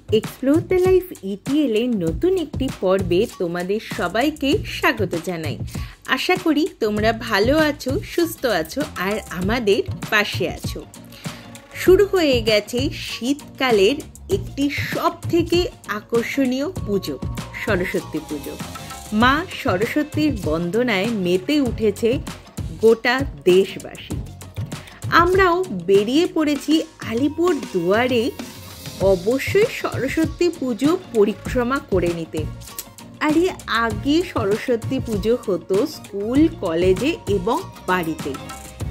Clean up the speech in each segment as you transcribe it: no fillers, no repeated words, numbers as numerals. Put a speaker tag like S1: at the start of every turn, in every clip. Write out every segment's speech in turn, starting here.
S1: Explore the life ETL এর নতুন একটি পর্বে তোমাদের সবাইকে স্বাগত জানাই। আশা করি তোমরা ভালো আছো, সুস্থ আছো আর আমাদের পাশে আছো। শুরু হয়ে গেছে শীতকালের একটি সবথেকে আকর্ষণীয় পুজো, সরস্বতী পুজো। মা সরস্বতীর বন্দনায় মেতে উঠেছে গোটা দেশবাসী। আমরাও বেরিয়ে পড়েছি আলিপুর দুয়ারে অবশ্যই সরস্বতী পুজো পরিক্রমা করে নিতে। আরে আগে সরস্বতী পুজো হতো স্কুল, কলেজে এবং বাড়িতে,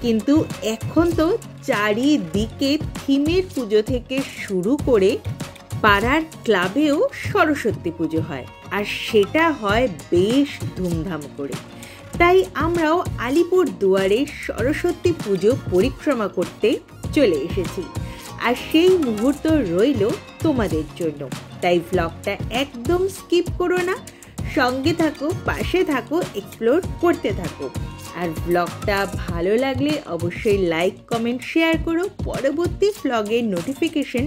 S1: কিন্তু এখন তো চারিদিকে থিমের পুজো থেকে শুরু করে পাড়ার ক্লাবেও সরস্বতী পুজো হয়, আর সেটা হয় বেশ ধুমধাম করে। তাই আমরাও আলিপুর দুয়ারে সরস্বতী পুজো পরিক্রমা করতে চলে এসেছি, আর সেই মুহূর্ত রইল তোমাদের জন্য। তাই ব্লগটা একদম স্কিপ করো না, সঙ্গে থাকো, পাশে থাকো, এক্সপ্লোর করতে থাকো। আর ব্লগটা ভালো লাগলে অবশ্যই লাইক, কমেন্ট, শেয়ার করো। পরবর্তী ব্লগের নোটিফিকেশন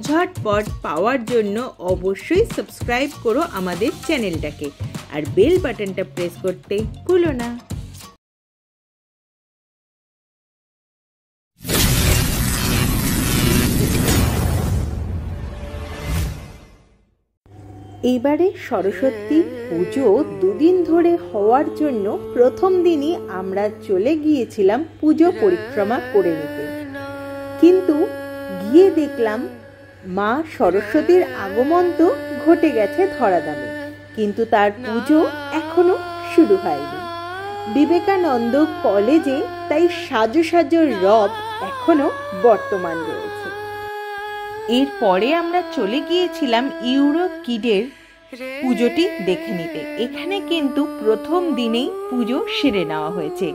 S1: ঝটপট পাওয়ার জন্য অবশ্যই সাবস্ক্রাইব করো আমাদের চ্যানেলটাকে, আর বেল বাটনটা প্রেস করতে ভুলো না। এবারে সরস্বতী পুজো দুদিন ধরে হওয়ার জন্য প্রথম দিনই আমরা চলে গিয়েছিলাম পুজো পরিক্রমা করে নিতে, কিন্তু গিয়ে দেখলাম মা সরস্বতীর আগমন তো ঘটে গেছে ধরাধামে, কিন্তু তার পুজো এখনো শুরু হয়নি। বিবেকানন্দ কলেজে তাই সাজো সাজো রব এখনো বর্তমান রয়েছে। এরপরে আমরা চলে গিয়েছিলাম ইউরো কিডের পুজোটি দেখে নিতে। এখানে কিন্তু প্রথম দিনেই পুজো সেরে নেওয়া হয়েছে,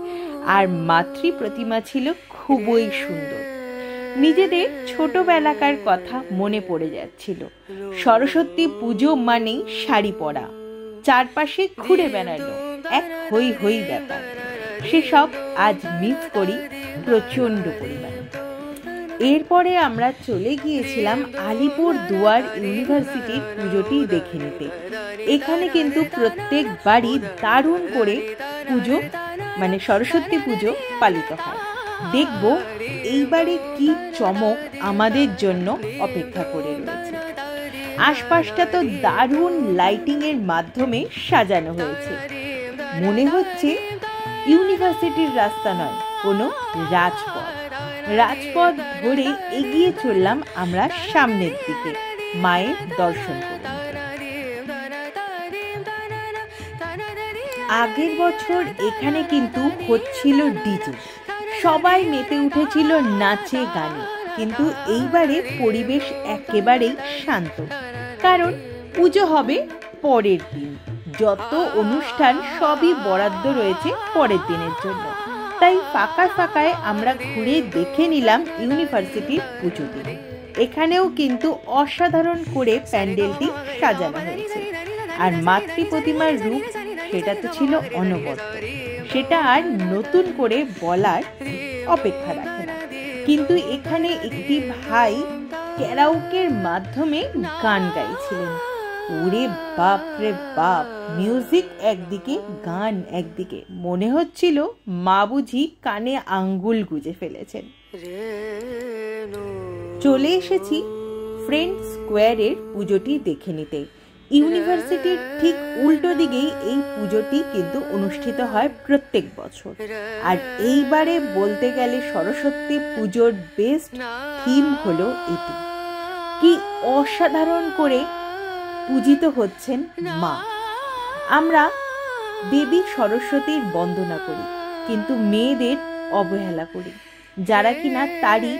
S1: আর মাতৃ প্রতিমা ছিল খুবই সুন্দর। নিজেদের ছোটবেলাকার কথা মনে পড়ে যাচ্ছিল। সরস্বতী পুজো মানেই শাড়ি পরা, চারপাশে ঘুরে বেড়ানো, এক হই হই ব্যাপার। সেসব আজ মিস করি প্রচন্ড পরিমাণে। এরপরে আমরা চলে গিয়েছিলাম আলিপুর দুয়ার ইউনিভার্সিটির পুজোটি দেখে নিতে। এখানে কিন্তু প্রত্যেকবারই দারুণ করে পুজো মানে সরস্বতী পুজো পালিত হয়। দেখব এইবারে কি চমক আমাদের জন্য অপেক্ষা করে রয়েছে। আশপাশটা তো দারুণ লাইটিং এর মাধ্যমে সাজানো হয়েছে, মনে হচ্ছে ইউনিভার্সিটির রাস্তা নয়, কোনো রাজপথ। রাজপথ ধরে এগিয়ে চললাম আমরা সামনের দিকে মায়ের দর্শন করতে। আগের বছর এখানে কিন্তু হচ্ছিল ডিজে, সবাই মেতে উঠেছিল নাচে গানে, কিন্তু এইবারে পরিবেশ একেবারেই শান্ত, কারণ পুজো হবে পরের দিন। যত অনুষ্ঠান সবই বরাদ্দ রয়েছে পরের দিনের জন্য, তাই ফাঁকা ফাঁকায় আমরা ঘুরে দেখে নিলাম ইউনিভার্সিটির পুজোটি। এখানেও কিন্তু অসাধারণ করে প্যান্ডেলটি সাজানো হয়েছে, আর মাতৃ প্রতিমার রূপ সেটা তো ছিল অনবদ্য, সেটা আর নতুন করে বলার অপেক্ষা রাখে না। কিন্তু এখানে একটি ভাই ক্যারাওকের মাধ্যমে গান গাইছিলেন। ওরে বাপ রে বাপ, মিউজিক একদিকে, গান একদিকে, মনে হচ্ছিল মা বুঝি কানে আঙ্গুল গুজে ফেলেছেন। চলে এসেছি ফ্রেন্ড স্কোয়ারের পুজোটি দেখে নিতে। ইউনিভার্সিটির ঠিক উল্টো দিকেই এই পুজোটি কিন্তু অনুষ্ঠিত হয় প্রত্যেক বছর, আর এইবারে বলতে গেলে সরস্বতী পুজোর বেস্ট থিম হলো এটি। কি অসাধারণ করে পূজিত হচ্ছেন মা। আমরা দেবী সরস্বতীর বন্দনা করি, কিন্তু মেয়েদের অবহেলা করি, যারা কিনা তারই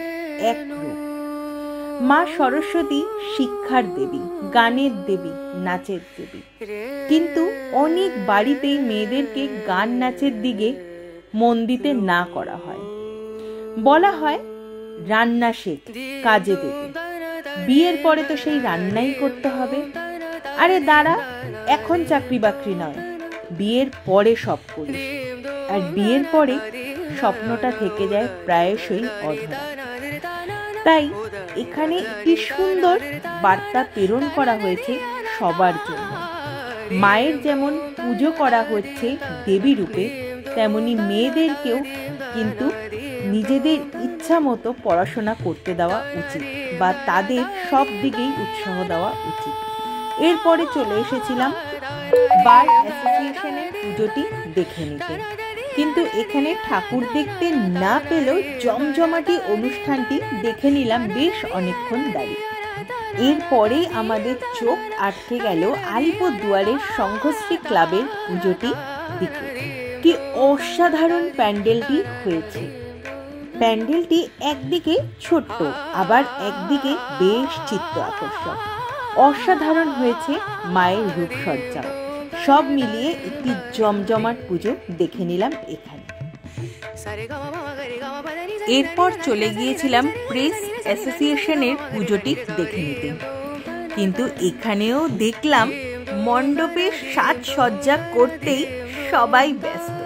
S1: এক রূপ। মা সরস্বতী শিক্ষার দেবী, গানের দেবী, নাচের দেবী, কিন্তু অনেক বাড়িতেই মেয়েদেরকে গান নাচের দিকে মন দিতে না করা হয়। বলা হয় রান্না শেখ, কাজে দেবে, বিয়ের পরে তো সেই রান্নাই করতে হবে। আরে দাঁড়া, এখন চাকরি বাকরি নয়, বিয়ের পরে সব করিস, আর বিয়ের পরে স্বপ্নটা থেকে যায় প্রায়শই অধরা। তাই এখানে একটি সুন্দর বার্তা প্রেরণ করা হয়েছে সবার জন্য। মায়ের যেমন পুজো করা হচ্ছে দেবী রূপে, তেমনি মেয়েদেরকেও কিন্তু নিজেদের ইচ্ছা মতো পড়াশোনা করতে দেওয়া উচিত বা তাদের সব দিকেই উৎসাহ দেওয়া উচিত। এরপরে চলে এসেছিলাম বার অ্যাসোসিয়েশনের পুজোটি দেখে নিতে, কিন্তু এখানে ঠাকুর দেখতে না পেলেও জমজমাটি অনুষ্ঠানটি দেখে নিলাম বেশ অনেকক্ষণ দাঁড়িয়ে। এরপরে আমাদের চোখ আটকে গেল আলিপুরদুয়ারের সংঘশ্রী ক্লাবের পুজোটি দিকে। কি অসাধারণ প্যান্ডেলটি হয়েছে! প্যান্ডেলটি একদিকে ছোট্ট, আবার একদিকে বেশ চিত্ত আকর্ষক। অসাধারণ হয়েছে মায়ের রূপসজ্জাও। সব মিলিয়ে একটি জমজমাট পুজো দেখে নিলাম এখানে। এরপর চলে গিয়েছিলাম প্রেস অ্যাসোসিয়েশনের পুজোটি দেখে নিতে, কিন্তু এখানেও দেখলাম মণ্ডপে সাজসজ্জা করতেই সবাই ব্যস্ত,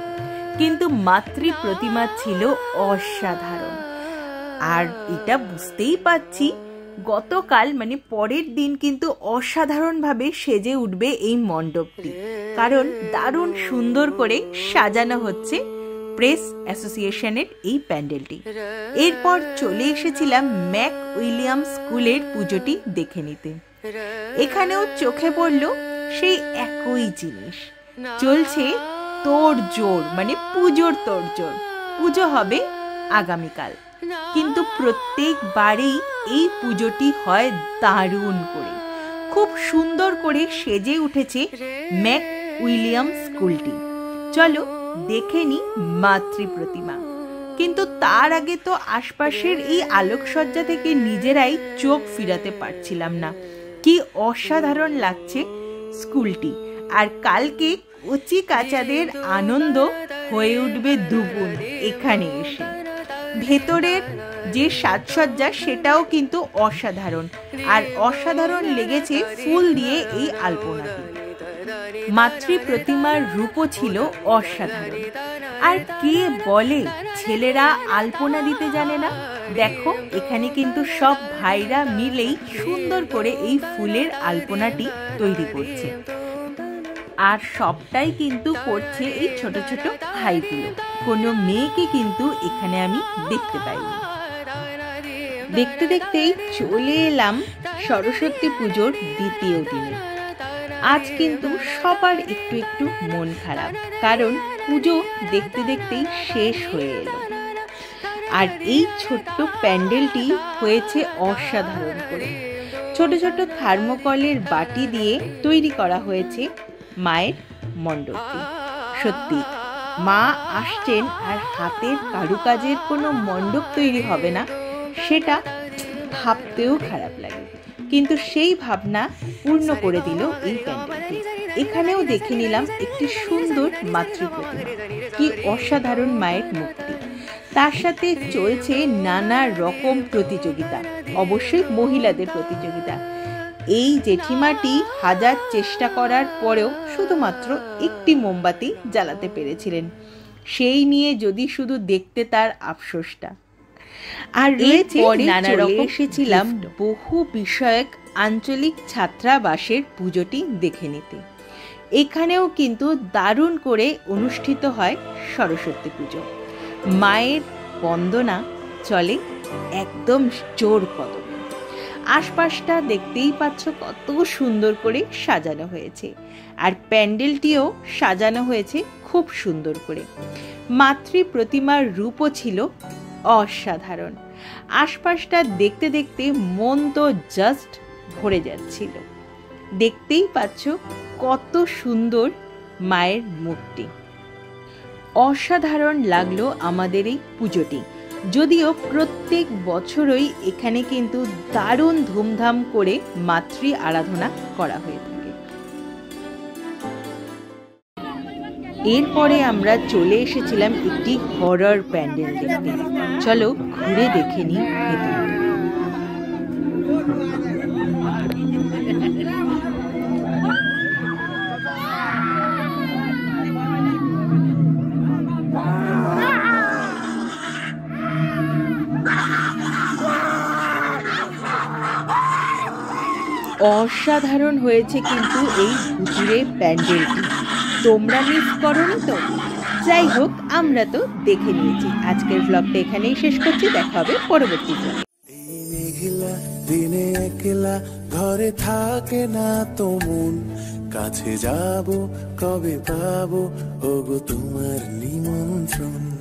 S1: কিন্তু মাতৃ প্রতিমা ছিল অসাধারণ। আর এটা বুঝতেই পারছি গতকাল মানে পরের দিন কিন্তু অসাধারণভাবে সেজে উঠবে এই মণ্ডপটি, কারণ দারুণ সুন্দর করে সাজানো হচ্ছে প্রেস অ্যাসোসিয়েশনের এই প্যান্ডেলটি। এরপর চলে এসেছিলাম ম্যাক উইলিয়াম স্কুলের পুজোটি দেখে নিতে। এখানেও চোখে পড়ল সেই একই জিনিস, চলছে তোড়জোড়, মানে পুজোর তোড়জোড়। পুজো হবে আগামীকাল, কিন্তু প্রত্যেকবারেই এই পুজোটি হয় দারুণ করে। খুব সুন্দর করে সেজে উঠেছে ম্যাক উইলিয়াম স্কুলটি। চলো দেখে নি মাতৃ প্রতিমা। কিন্তু তার আগে তো আশপাশের এই আলোকসজ্জা থেকে নিজেরাই চোখ ফিরাতে পারছিলাম না। কি অসাধারণ লাগছে স্কুলটি। আর কালকে কচি কাচাদের আনন্দ হয়ে উঠবে দুগুণ এখানে এসে। ভেতরের যে সাজসজ্জা সেটাও কিন্তু অসাধারণ, আর অসাধারণ লেগেছে ফুল দিয়ে এই আলপনাটি। মাতৃ প্রতিমার রূপও ছিল অসাধারণ। আর কে বলে ছেলেরা আলপনা দিতে জানে না? দেখো এখানে কিন্তু সব ভাইরা মিলেই সুন্দর করে এই ফুলের আলপনাটি তৈরি করছে, আর সবটাই কিন্তু করছে এই ছোট ছোট ভাইগুলো। কোনো মেয়েকে কিন্তু এখানে আমি দেখতে পাইনি। দেখতে দেখতেই চলে এলাম সরস্বতী পুজোর দ্বিতীয় দিনে। আজ কিন্তু সবার একটু একটু মন খারাপ, কারণ পুজো দেখতে দেখতেই শেষ হয়ে এলো। আর এই ছোট্ট প্যান্ডেলটি হয়েছে অসাধারণ করে। ছোট ছোট থার্মোকলের বাটি দিয়ে তৈরি করা হয়েছে মায়ের মণ্ডপটি। সত্যি মা আসছেন আর হাতের কারুকাজের কোনো মণ্ডপ তৈরি হবে না, সেটা ভাবতেও খারাপ লাগে, কিন্তু সেই ভাবনা পূর্ণ করে দিল এই প্যান্ডেলটি। এখানেও দেখে নিলাম একটি সুন্দর মাতৃ প্রতিমা। কি অসাধারণ মায়ের মূর্তি। তার সাথে চলছে নানা রকম প্রতিযোগিতা, অবশ্যই মহিলাদের প্রতিযোগিতা। এই জেঠিমাটি হাজার চেষ্টা করার পরেও শুধুমাত্র একটি মোমবাতি জ্বালাতে পেরেছিলেন, সেই নিয়ে যদি শুধু দেখতে তার আফসোসটা। আর এরপরে নানা রকম এসেছিলাম বহু বিষয়ক আঞ্চলিক ছাত্রাবাসের পুজোটি দেখে নিতে। এখানেও কিন্তু দারুণ করে অনুষ্ঠিত হয় সরস্বতী পুজো। মায়ের বন্দনা চলে একদম জোর কদমে। আশপাশটা দেখতেই পাচ্ছ কত সুন্দর করে সাজানো হয়েছে, আর প্যান্ডেলটিও সাজানো হয়েছে খুব সুন্দর করে। মাতৃ প্রতিমার রূপও ছিল অসাধারণ। আশপাশটা দেখতে দেখতে মন তো জাস্ট ভরে যাচ্ছিল। দেখতেই পাচ্ছ কত সুন্দর মায়ের মূর্তি। অসাধারণ লাগলো আমাদের এই পুজোটি। যদিও প্রত্যেক বছরই এখানে কিন্তু দারুণ ধুমধাম করে মাতৃ আরাধনা করা হয়ে থাকে। এরপরে আমরা চলে এসেছিলাম একটি হরর প্যান্ডেল দেখতে। চলো ঘুরে দেখে নিই ভেতরে। অসাধারণ হয়েছে কিন্তু এই ভুতুড়ে প্যান্ডেলটি। তোমরা মিস করোনি তো? যাই হোক, আমরা তো দেখে নিয়েছি। আজকের ব্লগটা এখানেই শেষ করছি, দেখা হবে পরবর্তী ব্লগে।
S2: এই মেঘলা দিনে একলা ঘরে থাকে না তো মন, কাছে যাব কবে পাবো ওগো তোমার নিমন্ত্রণ।